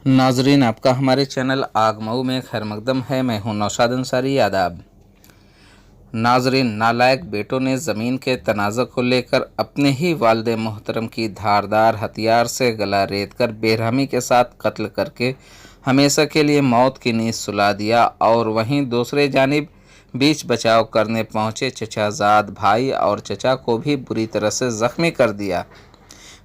नाजरीन, आपका हमारे चैनल आगमऊ में खैर मकदम है। मैं हूं नौशाद अंसारी। आदाब नाजरीन, नालायक बेटों ने ज़मीन के तनाज़ा को लेकर अपने ही वालिद मोहतरम की धारदार हथियार से गला रेत कर बेरहमी के साथ कत्ल करके हमेशा के लिए मौत की नींद सुला दिया। और वहीं दूसरे जानिब बीच बचाव करने पहुंचे चचाजाद भाई और चचा को भी बुरी तरह से ज़ख्मी कर दिया।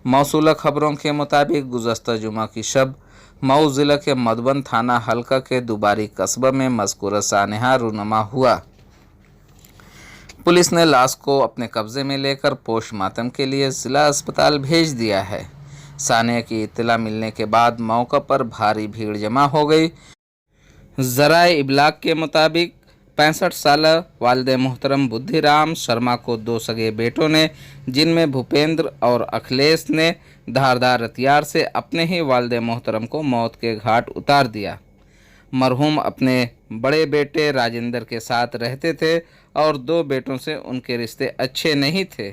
मौसूला खबरों के मुताबिक गुज़श्ता जुमा की शब मऊ ज़िला के मधुबन थाना हल्का के दुबारी कस्बा में मज़कूरा सानहा रूनुमा हुआ। पुलिस ने लाश को अपने कब्जे में लेकर पोस्टमार्टम के लिए ज़िला अस्पताल भेज दिया है। सानहा की इत्तला मिलने के बाद मौका पर भारी भीड़ जमा हो गई। ज़राए इबलाग के मुताबिक 65 साल वालिद मोहतरम बुद्धिराम शर्मा को दो सगे बेटों ने, जिनमें भूपेंद्र और अखिलेश ने धारदार हथियार से अपने ही वालिद मोहतरम को मौत के घाट उतार दिया। मरहूम अपने बड़े बेटे राजेंद्र के साथ रहते थे और दो बेटों से उनके रिश्ते अच्छे नहीं थे।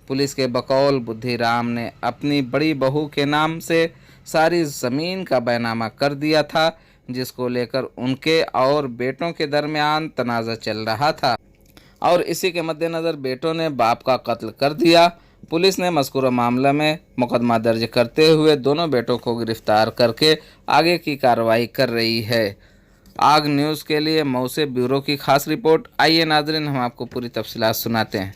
पुलिस के बकौल बुद्धिराम ने अपनी बड़ी बहू के नाम से सारी ज़मीन का बैनामा कर दिया था, जिसको लेकर उनके और बेटों के दरमियान तनाज़ा चल रहा था और इसी के मद्देनज़र बेटों ने बाप का कत्ल कर दिया। पुलिस ने मज़कूरा मामला में मुकदमा दर्ज करते हुए दोनों बेटों को गिरफ्तार करके आगे की कार्रवाई कर रही है। आग न्यूज़ के लिए मऊ से ब्यूरो की खास रिपोर्ट। आइए नाज़रीन, हम आपको पूरी तफसीलात सुनाते हैं।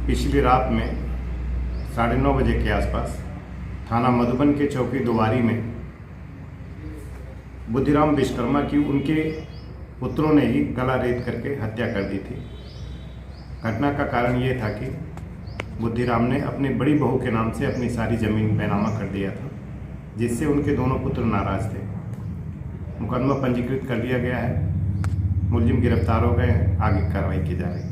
पिछली रात में 9:30 बजे के आसपास थाना मधुबन के चौकी दुबारी में बुद्धिराम विश्वकर्मा की उनके पुत्रों ने ही गला रेत करके हत्या कर दी थी। घटना का कारण ये था कि बुद्धिराम ने अपनी बड़ी बहू के नाम से अपनी सारी ज़मीन बैनामा कर दिया था, जिससे उनके दोनों पुत्र नाराज़ थे। मुकदमा पंजीकृत कर लिया गया है। मुलजिम गिरफ्तार हो गए हैं। आगे कार्रवाई की जा रही है।